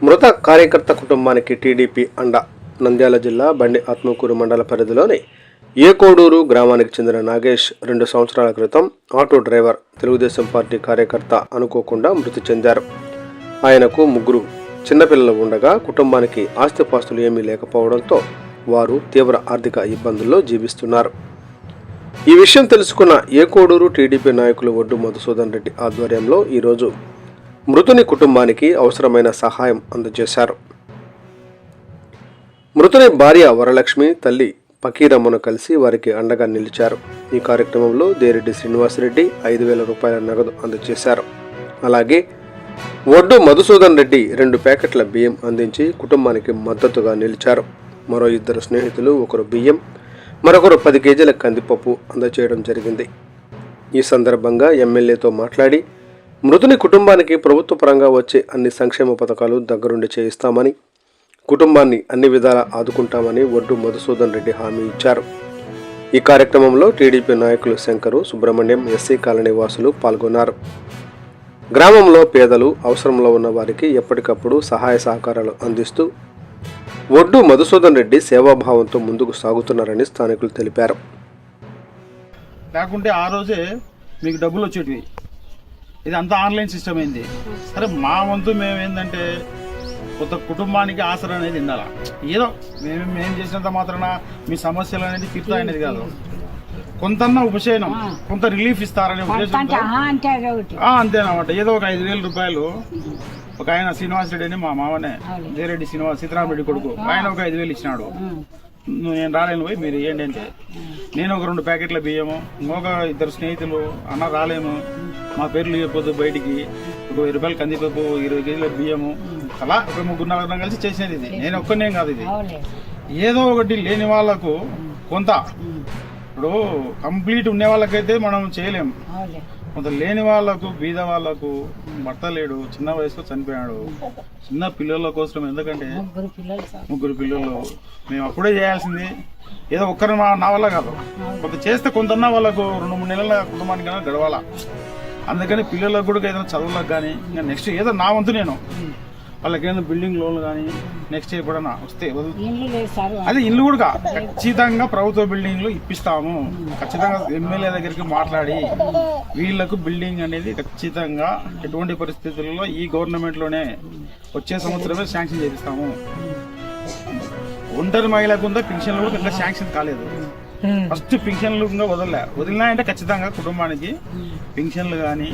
మృత కార్యకర్త కుటుంబానికి టీడీపీ అండ. నంద్యాల జిల్లా బండి ఆత్మకూరు మండల పరిధిలోని ఏకోడూరు గ్రామానికి చెందిన నాగేష్ 2 సంవత్సరాల క్రితం ఆటో డ్రైవర్, తెలుగుదేశం పార్టీ కార్యకర్త అనుకోకుండా మృతి చెందారు. ఆయనకు 3 చిన్నపిల్లలు ఉండగా కుటుంబానికి ఆస్తిపాస్తులు ఏమీ లేకపోవడంతో వారు తీవ్ర ఆర్థిక ఇబ్బందుల్లో జీవిస్తున్నారు. ఈ విషయం తెలుసుకున్న ఏకోడూరు టీడీపీ నాయకులు ఒడ్డు మధుసూదన్ రెడ్డి ఆధ్వర్యంలో ఈరోజు మృతుని కుటుంబానికి అవసరమైన సహాయం అందజేశారు. మృతుని భార్య వరలక్ష్మి, తల్లి పకీరమ్మను కలిసి వారికి అండగా నిలిచారు. ఈ కార్యక్రమంలో దేరెడ్డి శ్రీనివాసరెడ్డి 5,000 రూపాయల నగదు అందజేశారు. అలాగే ఒడ్డు మధుసూదన్ రెడ్డి 2 ప్యాకెట్ల బియ్యం అందించి కుటుంబానికి మద్దతుగా నిలిచారు. మరో 2 స్నేహితులు ఒకరు బియ్యం, మరొకరు 10 కేజీల కందిపప్పు అందజేయడం జరిగింది. ఈ సందర్భంగా ఎమ్మెల్యేతో మాట్లాడి మృతుని కుటుంబానికి ప్రభుత్వ పరంగా వచ్చే అన్ని సంక్షేమ పథకాలు దగ్గరుండి చేయిస్తామని, కుటుంబాన్ని అన్ని విధాలా ఆదుకుంటామని ఒడ్డు మధుసూదన్ రెడ్డి హామీ ఇచ్చారు. ఈ కార్యక్రమంలో టీడీపీ నాయకులు శంకరు, సుబ్రహ్మణ్యం, ఎస్సీ కాలనీ వాసులు పాల్గొన్నారు. గ్రామంలో పేదలు, అవసరంలో ఉన్న వారికి ఎప్పటికప్పుడు సహాయ సహకారాలు అందిస్తూ ఒడ్డు మధుసూదన్ రెడ్డి సేవాభావంతో ముందుకు సాగుతున్నారని స్థానికులు తెలిపారు. లేకుంటే ఆ రోజే మీకు డబ్బులు వచ్చేటివి, ఇది అంతా ఆన్లైన్ సిస్టమ్ అయింది. సరే, మా వంతు మేము ఏంటంటే కొత్త కుటుంబానికి ఆసరా అనేది ఉండాలా. ఏదో మేము చేసినంత మాత్రాన మీ సమస్యలు అనేది తీర్చాయనేది కాదు, కొంతన్నా ఉపశయనం, కొంత రిలీఫ్ ఇస్తారనే ఉద్దేశంతో అంతేనమాట. ఏదో ఒక 5,000 రూపాయలు ఒక ఆయన శ్రీనివాసరెడ్డి అని మా మామనే, దేరెడ్డి సీతారామరెడ్డి కొడుకు, ఆయన ఒక 5,000 ఇచ్చినాడు. నేను రాలేను పోయి మీరు ఏంటంటే నేను ఒక 2 ప్యాకెట్ల బియ్యము, ఇంకొక 2 స్నేహితులు అన్న రాలేము, మా పేర్లు చెప్పొద్దు బయటికి, ఒక 1000 రూపాయలు కందిపప్పు, 20 కేజీల బియ్యము, అలా ఒక 3-4 కలిసి చేసినది. ఇది నేను ఒక్కనే కాదు, ఇది ఏదో ఒకటి లేని వాళ్ళకు కొంత. ఇప్పుడు కంప్లీట్ ఉండే వాళ్ళకైతే మనం చేయలేము, కొంత లేని వాళ్ళకు, బీద వాళ్ళకు, భర్త లేడు, చిన్న వయసులో చనిపోయాడు, చిన్న పిల్లల కోసం. ఎందుకంటే 3 పిల్లలు మేము అప్పుడే చేయాల్సింది. ఏదో ఒక్కరు నా వల్ల కాదు, కొంత చేస్తే కొంతన్నా వాళ్ళకు 2-3 నెలల కుటుంబానికి గడవాలా. అందుకని పిల్లలకు కూడా ఏదైనా చదువులకు కానీ, ఇంకా నెక్స్ట్ ఏదో నా వంతు నేను వాళ్ళకి ఏదైనా బిల్డింగ్ లోన్లు కానీ నెక్స్ట్ ఎప్పుడన్నా వస్తే అదే ఇల్లు కూడా ఖచ్చితంగా ప్రభుత్వ బిల్డింగ్లు ఇప్పిస్తాము. ఖచ్చితంగా ఎమ్మెల్యే దగ్గరికి మాట్లాడి వీళ్లకు బిల్డింగ్ అనేది ఖచ్చితంగా ఎటువంటి పరిస్థితుల్లో ఈ గవర్నమెంట్ లోనే వచ్చే సంవత్సరమే శాంక్షన్ చేపిస్తాము. ఒంటరి మహిళకు ఉందా పింఛన్లు కూడా ఇంకా శాంక్షన్ కాలేదు. ఫస్ట్ పింఛన్లు ఇంకా వదిలినాయంటే ఖచ్చితంగా కుటుంబానికి పింఛన్లు కానీ,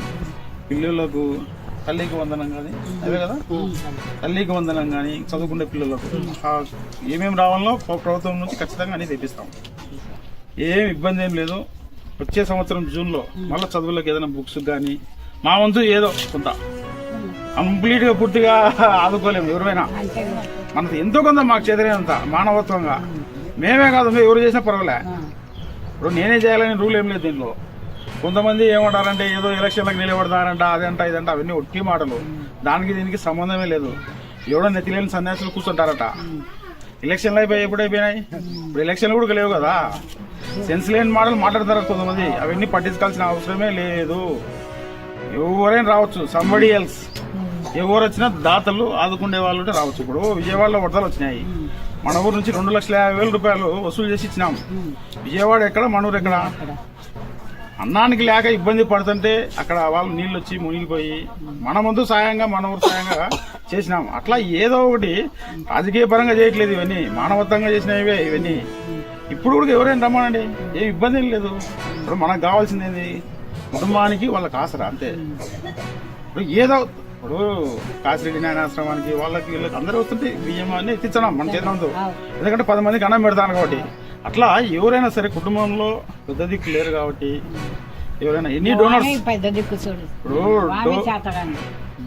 పిల్లలకు తల్లికి వందనం కానీ, అదే కదా తల్లికి వందనం కానీ, చదువుకునే పిల్లలకు ఏమేమి రావాలో ప్రభుత్వం నుంచి ఖచ్చితంగా అనేది తెప్పిస్తాం. ఏం ఇబ్బంది ఏం లేదు. వచ్చే సంవత్సరం జూన్లో మళ్ళీ చదువులకు ఏదైనా బుక్స్ కానీ మా వంతు ఏదో కొంత కంప్లీట్ గా పూర్తిగా ఆదుకోలేము. ఎవరైనా మనకు ఎంతో కొంత మాకు చేదైనంత మానవత్వంగా, మేమే కాదు ఎవరు చేసినా పర్వాలే. ఇప్పుడు నేనే చేయాలని రూల్ ఏం లేదు దీంట్లో. కొంతమంది ఏమంటారంటే ఏదో ఎలక్షన్లకు నిలబడతారంట, అదంట ఇదంట, అవన్నీ ఒట్టి మాటలు. దానికి దీనికి సంబంధమే లేదు. ఎవడో నెత్తిలేని సన్యాసులు కూర్చుంటారట. ఎలక్షన్లు ఎప్పుడైపోయినాయి? ఇప్పుడు ఎలక్షన్లు కూడా లేవు కదా. సెన్స్ లేని మాటలు మాట్లాడతారు కొంతమంది. అవన్నీ పట్టించుకోవాల్సిన అవసరమే లేదు. ఎవరైనా రావచ్చు, సంబడి ఎల్స్. ఎవరు వచ్చినా దాతలు ఆదుకునే వాళ్ళు రావచ్చు. ఇప్పుడు విజయవాడలో వరదలు వచ్చినాయి, మన ఊరు నుంచి 2,50,000 రూపాయలు వసూలు చేసి ఇచ్చినాం. విజయవాడ ఎక్కడ, మన ఊరు ఎక్కడ? అన్నానికి లేక ఇబ్బంది పడుతుంటే అక్కడ వాళ్ళు నీళ్ళు వచ్చి మునిగిపోయి మన ముందు సాయంగా, మన ఊరు సాయంగా చేసినాం. అట్లా ఏదో ఒకటి రాజకీయ పరంగా చేయట్లేదు, ఇవన్నీ మానవత్వంగా చేసినవే ఇవన్నీ. ఇప్పుడు కూడా ఎవరైనా రమ్మనండి, ఏం ఇబ్బంది ఏం లేదు. ఇప్పుడు మనకు కావాల్సింది ఏంది? కుటుంబానికి వాళ్ళకి ఆసరా, అంతే. ఇప్పుడు ఏదో ఇప్పుడు కాసిరెడ్డి నాయనాశ్రమానికి వాళ్ళకి వీళ్ళకి అందరూ వస్తుంటే బియ్యం అన్ని ఎత్తించడం మన చేతిలో. ఎందుకంటే 10 మందికి అన్నం పెడతాను కాబట్టి. అట్లా ఎవరైనా సరే కుటుంబంలో పెద్ద దిక్కు లేరు కాబట్టి ఎవరైనా ఎన్ని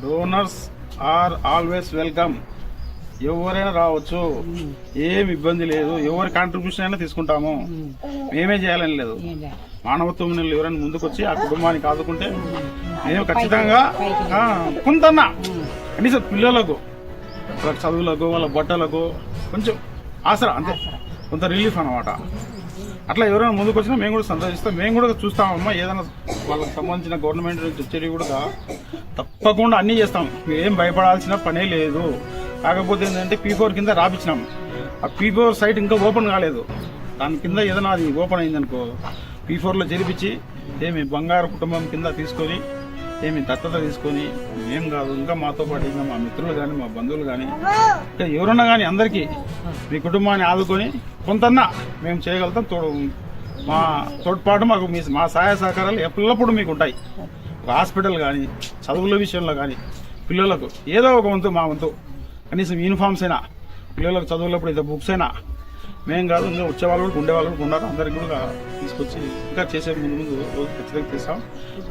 డోనర్స్ ఆర్ ఆల్వేస్ వెల్కమ్. ఎవరైనా రావచ్చు, ఏం ఇబ్బంది లేదు. ఎవరి కాంట్రిబ్యూషన్ అయినా తీసుకుంటాము, మేమే చేయాలని లేదు. మానవత్వం ఎవరైనా ముందుకు వచ్చి ఆ కుటుంబానికి ఆదుకుంటే మేము ఖచ్చితంగా కొంతన్నా కనీసం పిల్లలకు, వాళ్ళ చదువులకు, వాళ్ళ బట్టలకు కొంచెం ఆసరా, అంతే, కొంత రిలీఫ్ అన్నమాట. అట్లా ఎవరైనా ముందుకు వచ్చినా మేము కూడా సంతోషిస్తాం. మేము కూడా చూస్తామమ్మా, ఏదైనా వాళ్ళకి సంబంధించిన గవర్నమెంట్ నుంచి వచ్చేవి కూడా తప్పకుండా అన్నీ చేస్తాం. మీరేం భయపడాల్సిన పనే లేదు. కాకపోతే ఏంటంటే P4 కింద రాపించినాం. ఆ P4 సైట్ ఇంకా ఓపెన్ కాలేదు. దాని కింద ఏదైనా అది ఓపెన్ అయిందనుకో P4లో జరిపించి ఏమి బంగారు కుటుంబం కింద తీసుకొని ఏమి దత్తత తీసుకొని ఏం కాదు ఇంకా మాతో పాటు ఇంకా మా మిత్రులు కానీ మా బంధువులు కానీ ఇంకా ఎవరన్నా కానీ అందరికీ మీ కుటుంబాన్ని ఆదుకొని కొంతన్నా మేము చేయగలుగుతాం. మా తోడ్పాటు మాకు మా సహాయ సహకారాలు ఎల్లప్పుడూ మీకు ఉంటాయి. ఒక హాస్పిటల్ కానీ చదువుల విషయంలో కానీ పిల్లలకు ఏదో ఒక వంతు మా వంతు కనీసం యూనిఫామ్స్ అయినా పిల్లలకు చదువులప్పుడు ఏదో బుక్స్ అయినా మేము కాదు ఇంకా వచ్చేవాళ్ళు కూడా ఉండేవాళ్ళు కూడా ఉన్నారు. అందరికీ కూడా తీసుకొచ్చి ఇంకా చేసే ముందు రోజు ఖచ్చితంగా తీస్తాం.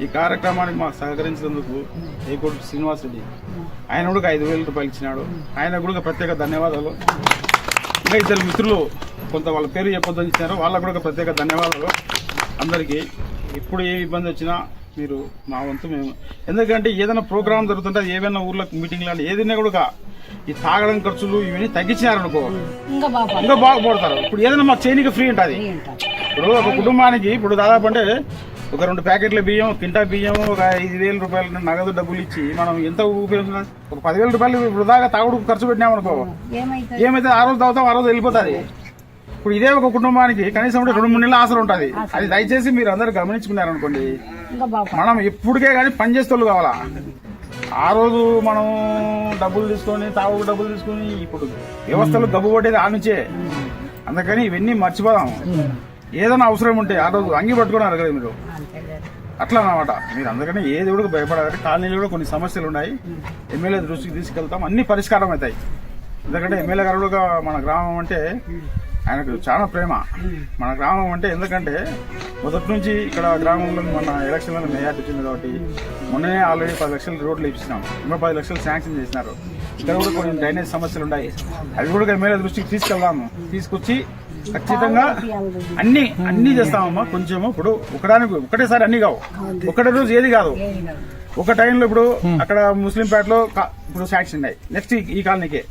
ఈ కార్యక్రమానికి మాకు సహకరించినందుకు ఏకోటి శ్రీనివాస్ రెడ్డి ఆయన కూడా 5,000 రూపాయలు ఇచ్చినాడు. ఆయన కూడా ప్రత్యేక ధన్యవాదాలు. ఇంకా ఇద్దరు మిత్రులు కొంత వాళ్ళ పేరు చెప్పొద్దని ఇచ్చినారు, వాళ్ళకు కూడా ప్రత్యేక ధన్యవాదాలు. అందరికీ ఎప్పుడు ఏ ఇబ్బంది వచ్చినా మీరు మా వంతు మేము, ఎందుకంటే ఏదైనా ప్రోగ్రామ్ జరుగుతుంటే ఏదైనా ఊర్లో మీటింగ్ లాంటి ఏదైనా కూడా ఈ తాగడం ఖర్చులు ఇవన్నీ తగ్గించినారనుకో ఇంకా బాగుపడతారు. ఇప్పుడు ఏదైనా మాకు చేయనికి ఫ్రీ ఉంటుంది. ఇప్పుడు ఒక కుటుంబానికి ఇప్పుడు దాదాపు అంటే ఒక 2 ప్యాకెట్ల బియ్యం, కింటా బియ్యం, ఒక 5,000 రూపాయలు నగదు డబ్బులు ఇచ్చి మనం ఎంత ఉపయోగిస్తున్నాం. ఒక 10,000 రూపాయలు వృధాగా తాగుడు ఖర్చు పెట్టినామనుకో ఏమైతే ఆ రోజు తాగుతాం ఆ రోజు వెళ్ళిపోతుంది. ఇప్పుడు ఇదే ఒక కుటుంబానికి కనీసం 2-3 నెలల ఆశలు ఉంటుంది. అది దయచేసి మీరు అందరూ గమనించుకున్నారనుకోండి. మనం ఎప్పటికే కానీ పనిచేస్తోళ్ళు కావాలా. ఆ రోజు మనం డబ్బులు తీసుకొని తాగుడు డబ్బులు తీసుకొని ఇప్పుడు వ్యవస్థలు గబ్బు పట్టేది ఆ నుంచే. అందుకని ఇవన్నీ మర్చిపోదాం. ఏదైనా అవసరం ఉంటే ఆ రోజు అంగి పట్టుకున్నారు కదా మీరు, అట్లా అన్నమాట. మీరు అందుకని ఏది కూడా భయపడాలి. కాలనీలో కూడా కొన్ని సమస్యలు ఉన్నాయి, ఎమ్మెల్యే దృష్టికి తీసుకెళ్తాం, అన్ని పరిష్కారం అవుతాయి. ఎందుకంటే ఎమ్మెల్యే గారు కూడా మన గ్రామం అంటే ఆయనకు చాలా ప్రేమ. మన గ్రామం అంటే ఎందుకంటే మొదటి నుంచి ఇక్కడ గ్రామంలో మన ఎలక్షన్లలో మెజార్టీ వచ్చింది కాబట్టి మొన్ననే ఆల్రెడీ 10 లక్షల రోడ్లు ఇచ్చినాం, ఇంకా 10 లక్షలు శాంక్షన్ చేసినారు. ఇక్కడ కూడా కొన్ని డ్రైనేజ్ సమస్యలు ఉన్నాయి, అవి కూడా ఎమ్మెల్యే దృష్టికి తీసుకెళ్దాము. తీసుకొచ్చి ఖచ్చితంగా అన్ని చేస్తామమ్మా. కొంచెము ఇప్పుడు ఒకటేసారి అన్ని కావు, ఒకటే రోజు ఏది కాదు. ఒక టైంలో ఇప్పుడు అక్కడ ముస్లింపేటలో ఇప్పుడు శాంక్షన్ ఉన్నాయి, నెక్స్ట్ ఈ కాలనీకే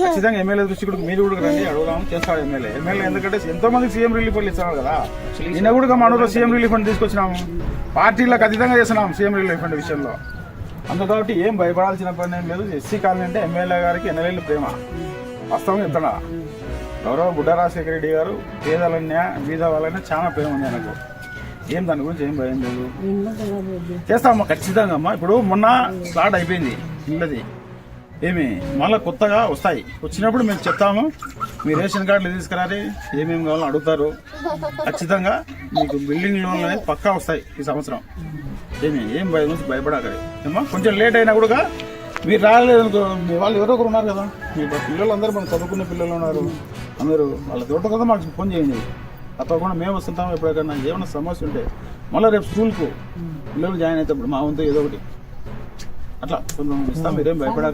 ఖచ్చితంగా ఎమ్మెల్యే దృష్టి కూడా మీరు కూడా రండి, అడుగుదాం, చేస్తాడు ఎమ్మెల్యే. ఎందుకంటే ఎంతో మందికి సీఎం రిలీఫ్ ఫండ్ ఇస్తున్నారు కదా. నిన్న కూడా మనలో సీఎం రిలీఫ్ ఫండ్ తీసుకొచ్చినాము, పార్టీలకు అతీతంగా చేస్తున్నాం సీఎం రిలీఫ్ ఫండ్ విషయంలో. అందుకబట్టి ఏం భయపడాల్సిన పని ఏం లేదు. ఎస్సీ కాలనీ అంటే ఎమ్మెల్యే గారికి ఎన్నెలేని ప్రేమ. వాస్తవం చెప్తున్నా, గౌరవ బుడ్డా రాజశేఖర రెడ్డి గారు పేదలన్నా బీద వాళ్ళైనా చాలా ప్రేమ ఉంది ఆయనకు. ఏం దాని గురించి ఏం భయం లేదు, చేస్తామమ్మా ఖచ్చితంగా అమ్మా. ఇప్పుడు మొన్న స్లాట్ అయిపోయింది ఇల్లది, ఏమి మళ్ళీ కొత్తగా వస్తాయి. వచ్చినప్పుడు మేము చెప్తాము, మీ రేషన్ కార్డులు తీసుకురాలి, ఏమేమి కావాలో అడుగుతారు. ఖచ్చితంగా మీకు బిల్డింగ్ లోన్లు అనేది పక్కా వస్తాయి ఈ సంవత్సరం. ఏం భయం నుంచి భయపడకరి ఏమో. కొంచెం లేట్ అయినా కూడా మీరు రాలేదు అనుకో, మీ వాళ్ళు ఎవరో ఒకరు ఉన్నారు కదా, మీ పిల్లలు అందరూ మనం చదువుకునే పిల్లలు ఉన్నారు, అందరూ వాళ్ళ తోట కదా మాకు ఫోన్ చేయండి. తప్పకుండా మేము వస్తుంటాము. ఎప్పటికైనా ఏమైనా సమస్య ఉంటే మళ్ళీ రేపు స్కూల్కు పిల్లలు జాయిన్ అయితే మా వంతు ఏదో ఒకటి అట్లా కొంచెం ఇస్తాం, మీరేం భయపడాలి.